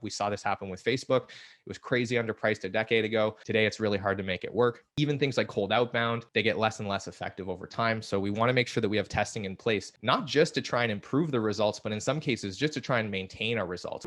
We saw this happen with Facebook. It was crazy underpriced a decade ago. Today, it's really hard to make it work. Even things like cold outbound, they get less and less effective over time. So we want to make sure that we have testing in place, not just to try and improve the results, but in some cases, just to try and maintain our results.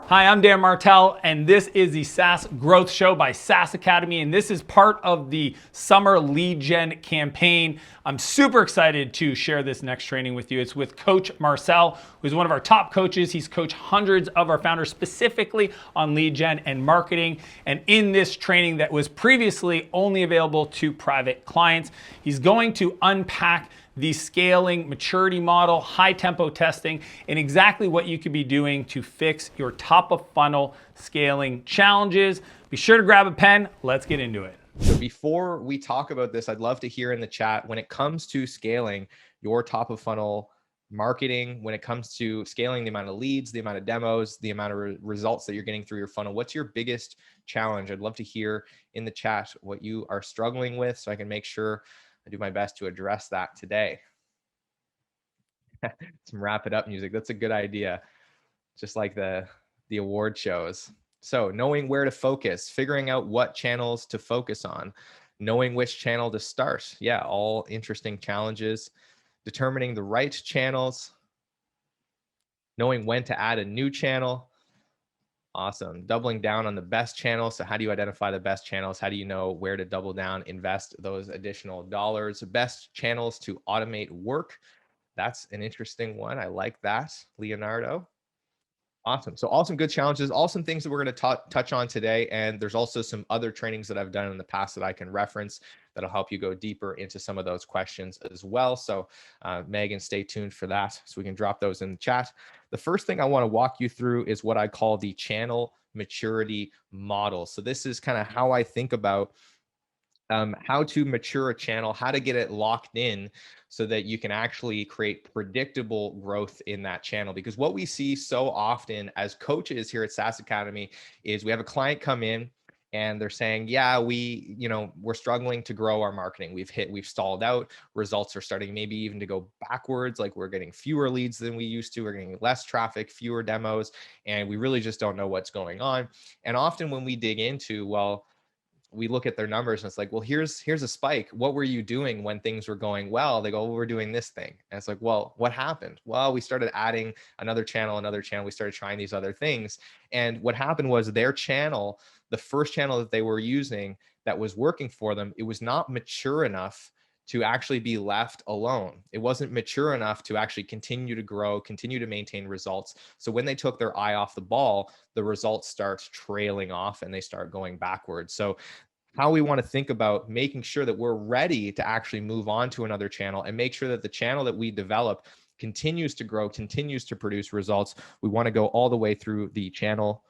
Hi, I'm Dan Martell, and this is the SaaS Growth Show by SaaS Academy, and this is part of the summer lead gen campaign. I'm super excited to share this next training with you. It's with Coach Marcel, who's one of our top coaches. He's coached hundreds of our founders specifically on lead gen and marketing. And in this training that was previously only available to private clients, he's going to unpack the scaling maturity model, high tempo testing, and exactly what you could be doing to fix your top of funnel scaling challenges. Be sure to grab a pen. Let's get into it. So before we talk about this, I'd love to hear in the chat, when it comes to scaling your top of funnel marketing, when it comes to scaling the amount of leads, the amount of demos, the amount of results that you're getting through your funnel, what's your biggest challenge? I'd love to hear in the chat what you are struggling with so I can make sure I do my best to address that today. Some wrap it up music. That's a good idea. Just like the award shows. So knowing where to focus, figuring out what channels to focus on, knowing which channel to start. Yeah, all interesting challenges. Determining the right channels, knowing when to add a new channel. Awesome. Doubling down on the best channels. So how do you identify the best channels? How do you know where to double down, invest those additional dollars? Best channels to automate work. That's an interesting one. I like that, Leonardo. Awesome. So awesome, good challenges, awesome things that we're going to touch on today. And there's also some other trainings that I've done in the past that I can reference that'll help you go deeper into some of those questions as well. So Megan, stay tuned for that so we can drop those in the chat. The first thing I want to walk you through is what I call the channel maturity model. So this is kind of how I think about how to mature a channel, how to get it locked in so that you can actually create predictable growth in that channel. Because what we see so often as coaches here at SaaS Academy is we have a client come in and they're saying, yeah, we're struggling to grow our marketing. We've stalled out. Results are starting maybe even to go backwards. Like we're getting fewer leads than we used to. We're getting less traffic, fewer demos, and we really just don't know what's going on. And often when we dig into, well, we look at their numbers and it's like, well, here's a spike. What were you doing when things were going well? They go, well, we're doing this thing. And it's like, well, what happened? Well, we started adding another channel. We started trying these other things. And what happened was their channel, the first channel that they were using that was working for them, it was not mature enough to actually be left alone. It wasn't mature enough to actually continue to grow, continue to maintain results. So when they took their eye off the ball, the results start trailing off and they start going backwards. So how we want to think about making sure that we're ready to actually move on to another channel and make sure that the channel that we develop continues to grow, continues to produce results. We want to go all the way through the channel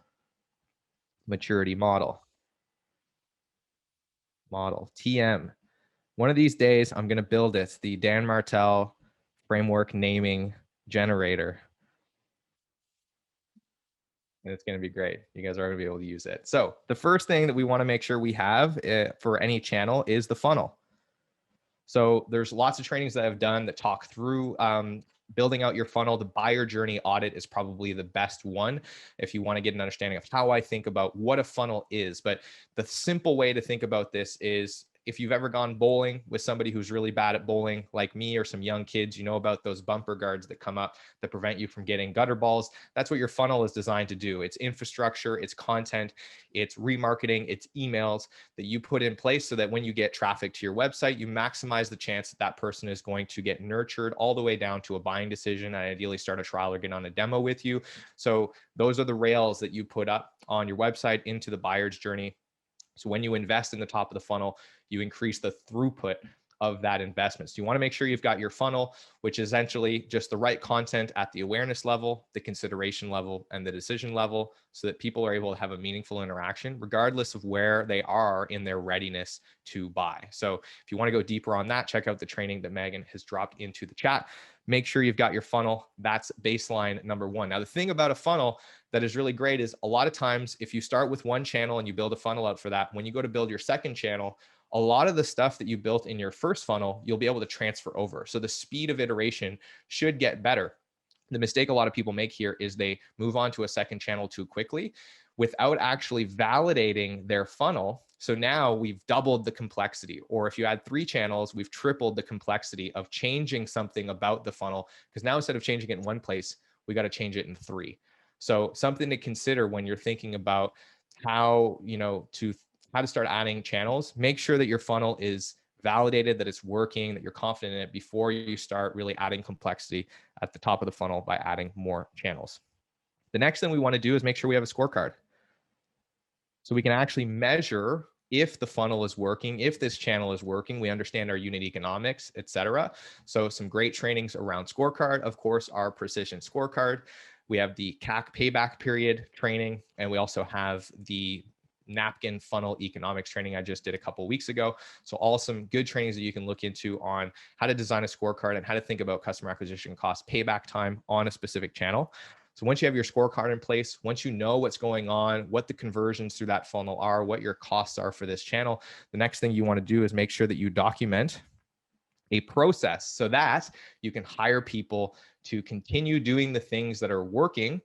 maturity model. TM. One of these days, I'm going to build it, the Dan Martell framework naming generator. And it's going to be great. You guys are going to be able to use it. So the first thing that we want to make sure we have for any channel is the funnel. So there's lots of trainings that I've done that talk through building out your funnel. The buyer journey audit is probably the best one if you want to get an understanding of how I think about what a funnel is. But the simple way to think about this is, if you've ever gone bowling with somebody who's really bad at bowling, like me or some young kids, you know about those bumper guards that come up that prevent you from getting gutter balls. That's what your funnel is designed to do. It's infrastructure, it's content, it's remarketing, it's emails that you put in place so that when you get traffic to your website, you maximize the chance that that person is going to get nurtured all the way down to a buying decision and ideally start a trial or get on a demo with you. So those are the rails that you put up on your website into the buyer's journey. So when you invest in the top of the funnel, you increase the throughput of that investment. So you want to make sure you've got your funnel, which is essentially just the right content at the awareness level, the consideration level, and the decision level, so that people are able to have a meaningful interaction, regardless of where they are in their readiness to buy. So if you want to go deeper on that, check out the training that Megan has dropped into the chat. Make sure you've got your funnel. That's baseline number one. Now, the thing about a funnel that is really great is a lot of times if you start with one channel and you build a funnel out for that, when you go to build your second channel, a lot of the stuff that you built in your first funnel, you'll be able to transfer over. So the speed of iteration should get better. The mistake a lot of people make here is they move on to a second channel too quickly without actually validating their funnel. So now we've doubled the complexity, or if you add 3 channels, we've tripled the complexity of changing something about the funnel, because now instead of changing it in one place, we got to change it in 3. So something to consider when you're thinking about how, how to start adding channels. Make sure that your funnel is validated, that it's working, that you're confident in it before you start really adding complexity at the top of the funnel by adding more channels. The next thing we want to do is make sure we have a scorecard. So we can actually measure if the funnel is working, if this channel is working. We understand our unit economics, etc. So some great trainings around scorecard, of course, our precision scorecard. We have the CAC payback period training, and we also have the napkin funnel economics training I just did a couple of weeks ago. So all some good trainings that you can look into on how to design a scorecard and how to think about customer acquisition cost payback time on a specific channel. So once you have your scorecard in place, once you know what's going on, what the conversions through that funnel are, what your costs are for this channel, the next thing you want to do is make sure that you document a process so that you can hire people to continue doing the things that are working.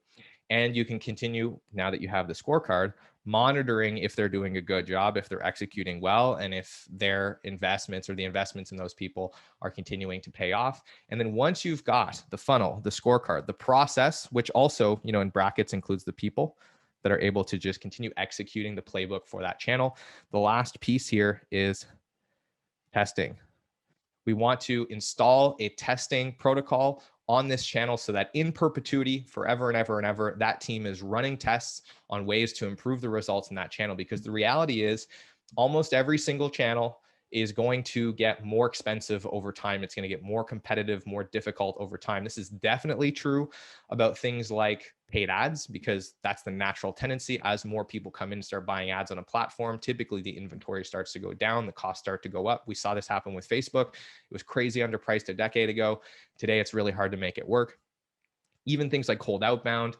And you can continue, now that you have the scorecard, monitoring if they're doing a good job, if they're executing well, and if their investments or the investments in those people are continuing to pay off. And then once you've got the funnel, the scorecard, the process, which also, in brackets includes the people that are able to just continue executing the playbook for that channel. The last piece here is testing. We want to install a testing protocol on this channel so that in perpetuity, forever and ever and ever, that team is running tests on ways to improve the results in that channel. Because the reality is almost every single channel is going to get more expensive over time. It's going to get more competitive, more difficult over time. This is definitely true about things like paid ads, because that's the natural tendency. As more people come in and start buying ads on a platform, typically the inventory starts to go down, the costs start to go up. We saw this happen with Facebook. It was crazy underpriced a decade ago. Today, it's really hard to make it work. Even things like cold outbound,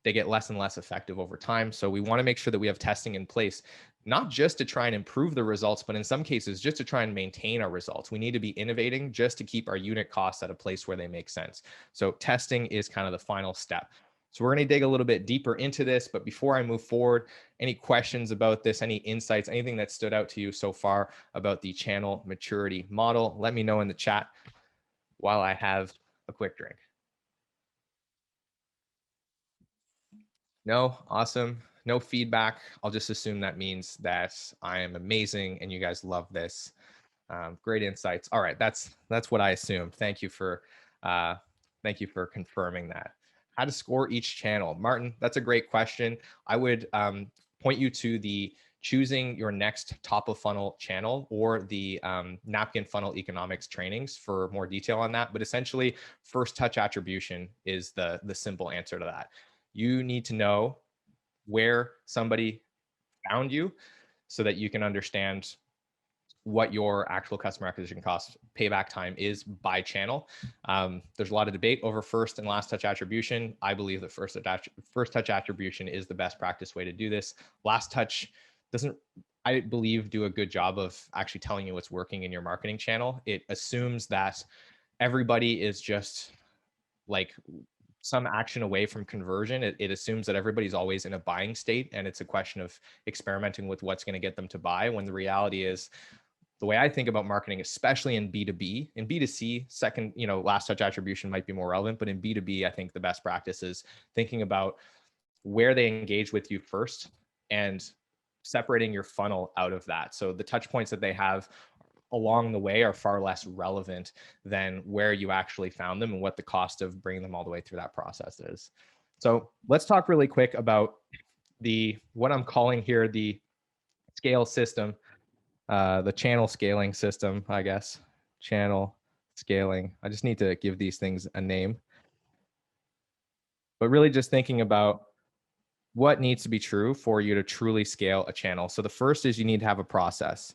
they get less and less effective over time. So we want to make sure that we have testing in place, not just to try and improve the results, but in some cases, just to try and maintain our results. We need to be innovating just to keep our unit costs at a place where they make sense. So testing is kind of the final step. So we're going to dig a little bit deeper into this, but before I move forward, any questions about this, any insights, anything that stood out to you so far about the channel maturity model, let me know in the chat while I have a quick drink. No, awesome. No feedback. I'll just assume that means that I am amazing and you guys love this. Great insights. All right, that's what I assumed. Thank you for confirming that. How to score each channel, Martin? That's a great question. I would point you to the choosing your next top of funnel channel or the napkin funnel economics trainings for more detail on that. But essentially, first touch attribution is the simple answer to that. You need to know where somebody found you so that you can understand what your actual customer acquisition cost payback time is by channel. There's a lot of debate over first and last touch attribution. I believe that first touch attribution is the best practice way to do this. Last touch doesn't, I believe, do a good job of actually telling you what's working in your marketing channel. It assumes that everybody is just like some action away from conversion. It assumes that everybody's always in a buying state, and it's a question of experimenting with what's going to get them to buy, when the reality is, the way I think about marketing, especially in B2B, in B2C, second, last touch attribution might be more relevant, but in B2B, I think the best practice is thinking about where they engage with you first and separating your funnel out of that. So the touch points that they have along the way are far less relevant than where you actually found them and what the cost of bringing them all the way through that process is. So let's talk really quick about what I'm calling here the scale system. The channel scaling system, I guess. Channel scaling. I just need to give these things a name. But really just thinking about what needs to be true for you to truly scale a channel. So the first is you need to have a process,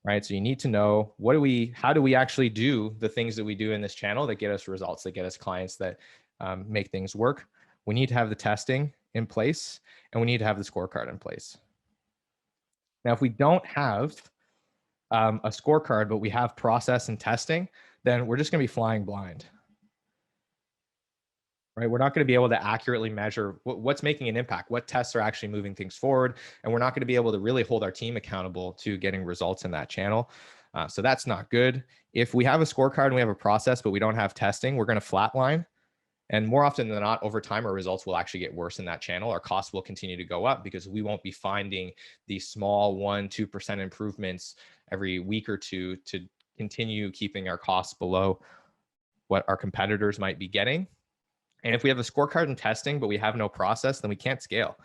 right? So you need to know how do we actually do the things that we do in this channel that get us results, that get us clients, that make things work. We need to have the testing in place, and we need to have the scorecard in place. Now, if we don't have a scorecard, but we have process and testing, then we're just going to be flying blind. Right? We're not going to be able to accurately measure what's making an impact, what tests are actually moving things forward, and we're not going to be able to really hold our team accountable to getting results in that channel. So that's not good. If we have a scorecard and we have a process, but we don't have testing, we're going to flatline. And more often than not, over time, our results will actually get worse in that channel. Our costs will continue to go up because we won't be finding these small 1-2% improvements every week or two to continue keeping our costs below what our competitors might be getting. And if we have a scorecard and testing, but we have no process, then we can't scale,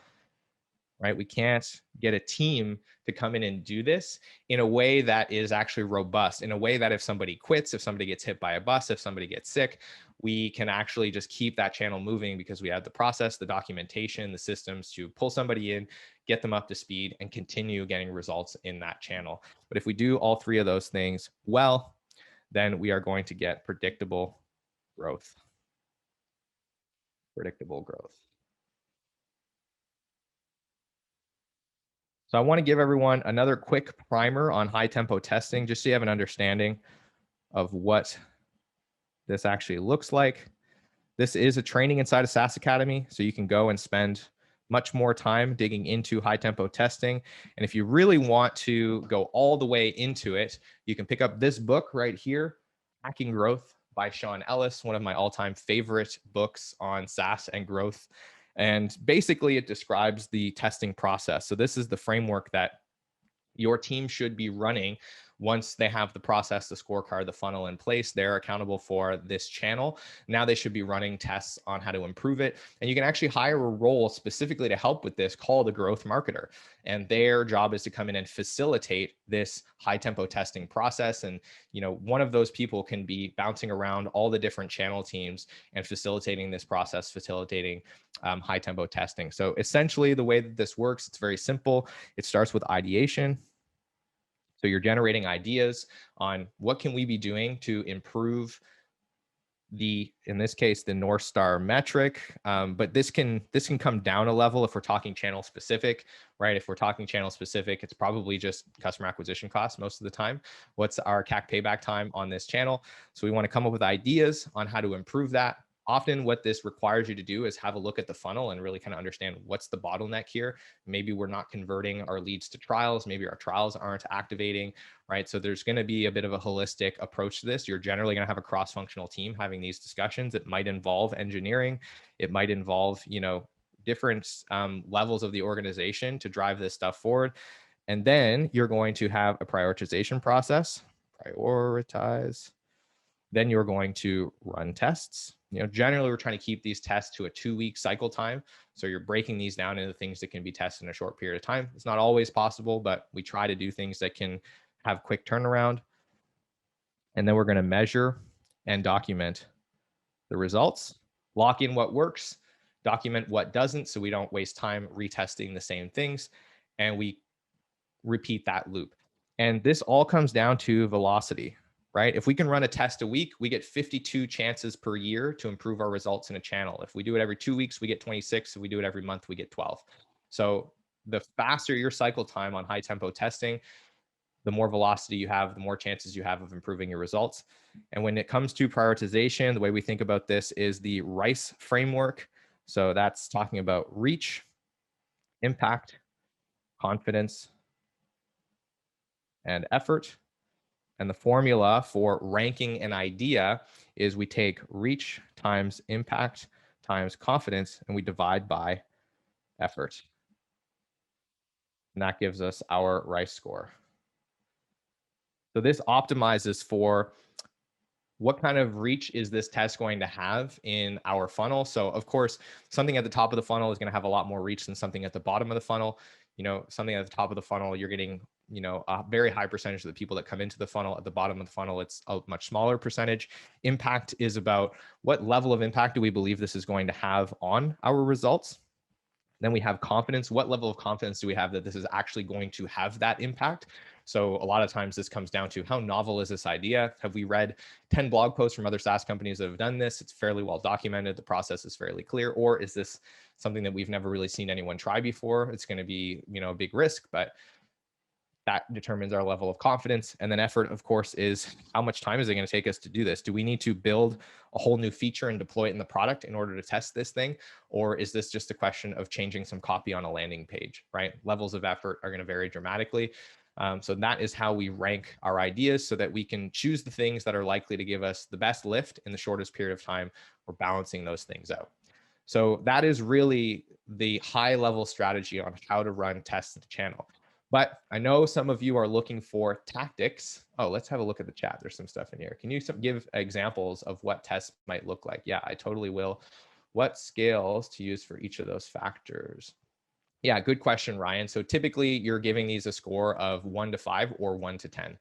right? We can't get a team to come in and do this in a way that is actually robust, in a way that if somebody quits, if somebody gets hit by a bus, if somebody gets sick, we can actually just keep that channel moving because we have the process, the documentation, the systems to pull somebody in, get them up to speed, and continue getting results in that channel. But if we do all three of those things well, then we are going to get predictable growth. Predictable growth. So I want to give everyone another quick primer on high tempo testing, just so you have an understanding of what this actually looks like. This is a training inside of SaaS Academy, so you can go and spend much more time digging into high tempo testing. And if you really want to go all the way into it, you can pick up this book right here, Hacking Growth by Sean Ellis, one of my all-time favorite books on SaaS and growth. And basically it describes the testing process. So this is the framework that your team should be running once they have the process, the scorecard, the funnel in place. They're accountable for this channel. Now they should be running tests on how to improve it. And you can actually hire a role specifically to help with this called a growth marketer. And their job is to come in and facilitate this high tempo testing process. And, you know, one of those people can be bouncing around all the different channel teams and facilitating this process, facilitating high tempo testing. So essentially the way that this works, it's very simple. It starts with ideation. So you're generating ideas on what can we be doing to improve in this case, the North Star metric. But this can come down a level if we're talking channel specific, right? If we're talking channel specific, it's probably just customer acquisition costs most of the time. What's our CAC payback time on this channel? So we want to come up with ideas on how to improve that. Often what this requires you to do is have a look at the funnel and really kind of understand what's the bottleneck here. Maybe we're not converting our leads to trials. Maybe our trials aren't activating, right? So there's going to be a bit of a holistic approach to this. You're generally going to have a cross-functional team having these discussions. It might involve engineering. It might involve, you know, different levels of the organization to drive this stuff forward. And then you're going to have a prioritization process, prioritize. Then you're going to run tests. You know, generally we're trying to keep these tests to a 2-week cycle time. So you're breaking these down into things that can be tested in a short period of time. It's not always possible, but we try to do things that can have quick turnaround. And then we're going to measure and document the results, lock in what works, document what doesn't, so we don't waste time retesting the same things, and we repeat that loop. And this all comes down to velocity, right? If we can run a test a week, we get 52 chances per year to improve our results in a channel. If we do it every 2 weeks, we get 26. If we do it every month, we get 12. So the faster your cycle time on high tempo testing, the more velocity you have, the more chances you have of improving your results. And when it comes to prioritization, the way we think about this is the RICE framework. So that's talking about reach, impact, confidence, and effort. And the formula for ranking an idea is we take reach times impact times confidence, and we divide by effort. And that gives us our RICE score. So this optimizes for what kind of reach is this test going to have in our funnel. So of course, something at the top of the funnel is going to have a lot more reach than something at the bottom of the funnel. You know, something at the top of the funnel, you're getting, you know, a very high percentage of the people that come into the funnel. At the bottom of the funnel, it's a much smaller percentage. Impact is about what level of impact do we believe this is going to have on our results. Then we have confidence. What level of confidence do we have that this is actually going to have that impact? So a lot of times this comes down to how novel is this idea? Have we read 10 blog posts from other SaaS companies that have done this? It's fairly well documented. The process is fairly clear. Or is this something that we've never really seen anyone try before? It's going to be, you know, a big risk, but That determines our level of confidence. And then effort, of course, is how much time is it going to take us to do this? Do we need to build a whole new feature and deploy it in the product in order to test this thing? Or is this just a question of changing some copy on a landing page, right? Levels of effort are going to vary dramatically. So that is how we rank our ideas so that we can choose the things that are likely to give us the best lift in the shortest period of time. We're balancing those things out. So that is really the high level strategy on how to run tests in the channel. But I know some of you are looking for tactics. Oh, let's have a look at the chat. There's some stuff in here. Can you give examples of what tests might look like? Yeah, I totally will. What scales to use for each of those factors? Yeah, good question, Ryan. So typically you're giving these a score of 1 to 5 or 1 to 10.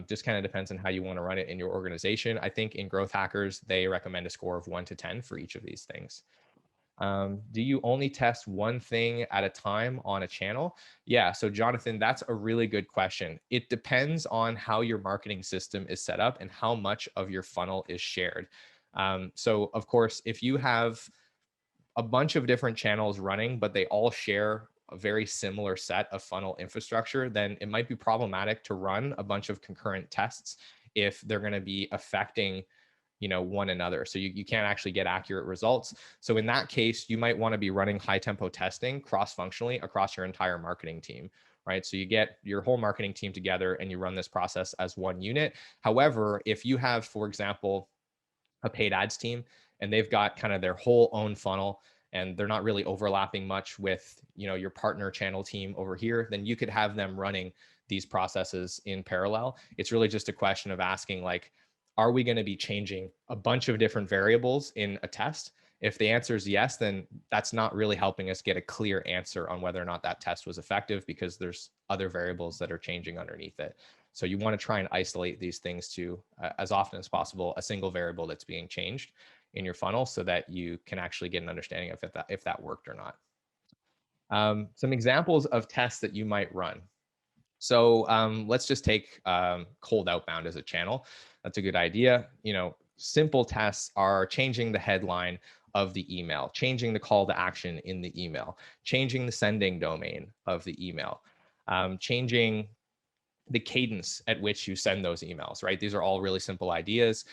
Just kind of depends on how you want to run it in your organization. I think in Growth Hackers, they recommend a score of 1 to 10 for each of these things. Do you only test one thing at a time on a channel? Yeah, so Jonathan, that's a really good question. It depends on how your marketing system is set up and how much of your funnel is shared. So of course, if you have a bunch of different channels running, but they all share a very similar set of funnel infrastructure, then it might be problematic to run a bunch of concurrent tests if they're going to be affecting one another. So you can't actually get accurate results. So in that case, you might want to be running high tempo testing cross-functionally across your entire marketing team, right? So you get your whole marketing team together and you run this process as one unit. However, if you have, for example, a paid ads team and they've got kind of their whole own funnel and they're not really overlapping much with your partner channel team over here, then you could have them running these processes in parallel. It's really just a question of asking, like, are we going to be changing a bunch of different variables in a test? If the answer is yes, then that's not really helping us get a clear answer on whether or not that test was effective, because there's other variables that are changing underneath it. So you want to try and isolate these things to, as often as possible, a single variable that's being changed in your funnel so that you can actually get an understanding of if that worked or not. Some examples of tests that you might run. So let's just take cold outbound as a channel. That's a good idea. Simple tests are changing the headline of the email, changing the call to action in the email, changing the sending domain of the email, changing the cadence at which you send those emails, right? These are all really simple ideas.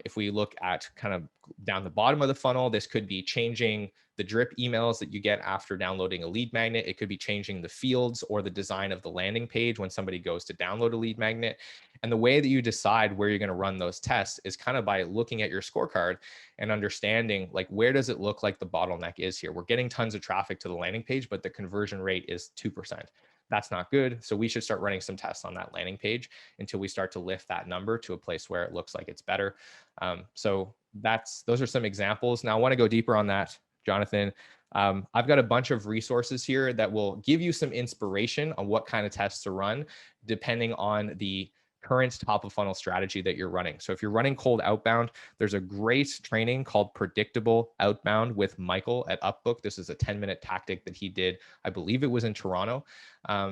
If we look at kind of down the bottom of the funnel, this could be changing the drip emails that you get after downloading a lead magnet. It could be changing the fields or the design of the landing page when somebody goes to download a lead magnet. And the way that you decide where you're going to run those tests is kind of by looking at your scorecard and understanding, like, where does it look like the bottleneck is here? We're getting tons of traffic to the landing page, but the conversion rate is 2%. That's not good. So we should start running some tests on that landing page until we start to lift that number to a place where it looks like it's better. So those are some examples. Now I want to go deeper on that, Jonathan. I've got a bunch of resources here that will give you some inspiration on what kind of tests to run, depending on the current top of funnel strategy that you're running. So if you're running cold outbound, there's a great training called Predictable Outbound with Michael at Upbook. This is a 10-minute tactic that he did. I believe it was in Toronto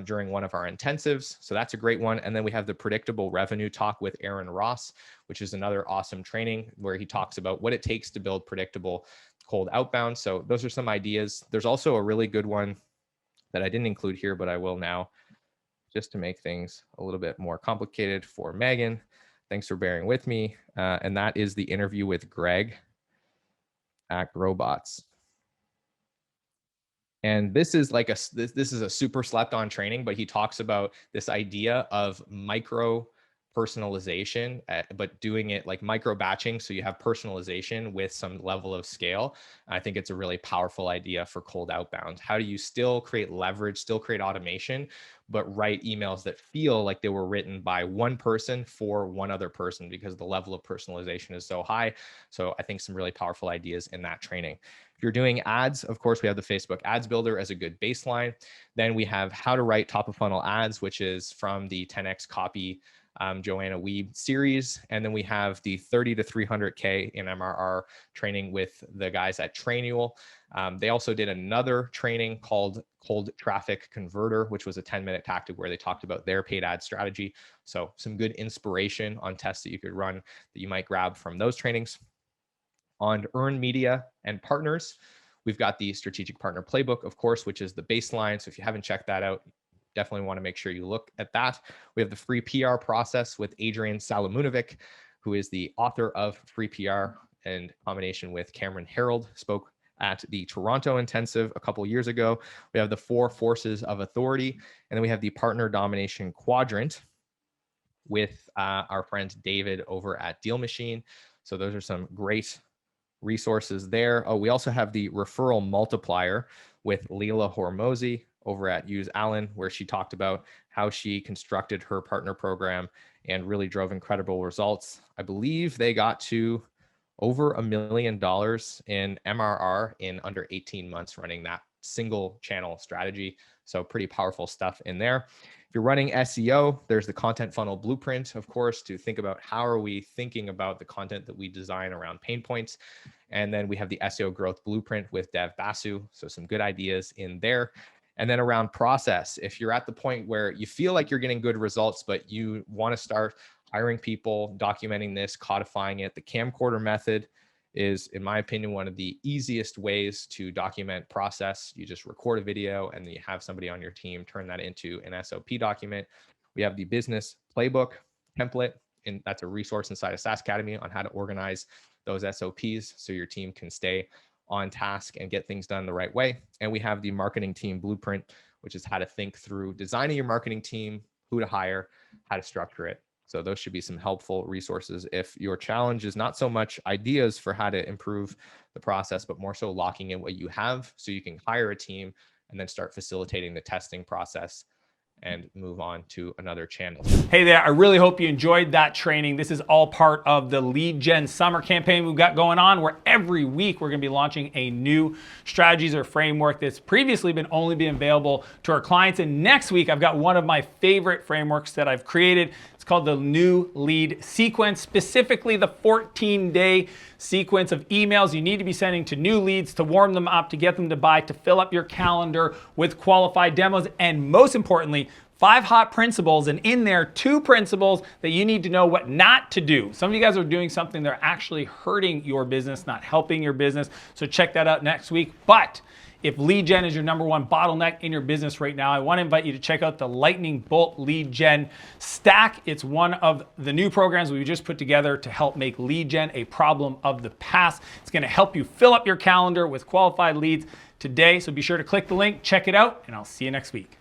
during one of our intensives. So that's a great one. And then we have the Predictable Revenue Talk with Aaron Ross, which is another awesome training where he talks about what it takes to build predictable cold outbound. So those are some ideas. There's also a really good one that I didn't include here, but I will now, just to make things a little bit more complicated for Megan. Thanks for bearing with me. And that is the interview with Greg at Growbots. And this is like this is a super slept on training, but he talks about this idea of micro personalization, but doing it like micro batching. So you have personalization with some level of scale. I think it's a really powerful idea for cold outbound. How do you still create leverage, still create automation, but write emails that feel like they were written by one person for one other person, because the level of personalization is so high. So I think some really powerful ideas in that training. If you're doing ads, of course, we have the Facebook Ads Builder as a good baseline. Then we have how to write top of funnel ads, which is from the 10X Copy Joanna Wiebe series. And then we have the 30 to 300K in MRR training with the guys at Trainual. They also did another training called Cold Traffic Converter, which was a 10-minute tactic where they talked about their paid ad strategy. So some good inspiration on tests that you could run that you might grab from those trainings. On earned media and partners, we've got the Strategic Partner Playbook, of course, which is the baseline. So if you haven't checked that out, definitely want to make sure you look at that. We have the free PR process with Adrian Salamunovic, who is the author of Free PR, and combination with Cameron Harold, spoke at the Toronto Intensive a couple years ago. We have the 4 forces of authority, and then we have the partner domination quadrant with our friend David over at Deal Machine. So those are some great resources there. Oh, we also have the referral multiplier with Leila Hormozy over at Use Allen, where she talked about how she constructed her partner program and really drove incredible results. I believe they got to over $1 million in MRR in under 18 months running that single channel strategy. So pretty powerful stuff in there. If you're running SEO, there's the content funnel blueprint, of course, to think about how are we thinking about the content that we design around pain points. And then we have the SEO growth blueprint with Dev Basu. So some good ideas in there. And then around process, if you're at the point where you feel like you're getting good results, but you want to start hiring people, documenting this, codifying it, the camcorder method is, in my opinion, one of the easiest ways to document process. You just record a video and then you have somebody on your team turn that into an SOP document. We have the business playbook template, and that's a resource inside of SaaS Academy on how to organize those SOPs so your team can stay on task and get things done the right way. And we have the marketing team blueprint, which is how to think through designing your marketing team, who to hire, how to structure it. So those should be some helpful resources if your challenge is not so much ideas for how to improve the process, but more so locking in what you have so you can hire a team and then start facilitating the testing process and move on to another channel. Hey there, I really hope you enjoyed that training. This is all part of the Lead Gen Summer campaign we've got going on, where every week we're gonna be launching a new strategies or framework that's previously been only been available to our clients. And next week, I've got one of my favorite frameworks that I've created. It's called the New Lead Sequence, specifically the 14-day sequence of emails you need to be sending to new leads to warm them up, to get them to buy, to fill up your calendar with qualified demos, and most importantly, 5 hot principles, and in there, 2 principles that you need to know what not to do. Some of you guys are doing something that are actually hurting your business, not helping your business. So check that out next week. But if lead gen is your #1 bottleneck in your business right now, I want to invite you to check out the Lightning Bolt Lead Gen Stack. It's one of the new programs we just put together to help make lead gen a problem of the past. It's going to help you fill up your calendar with qualified leads today. So be sure to click the link, check it out, and I'll see you next week.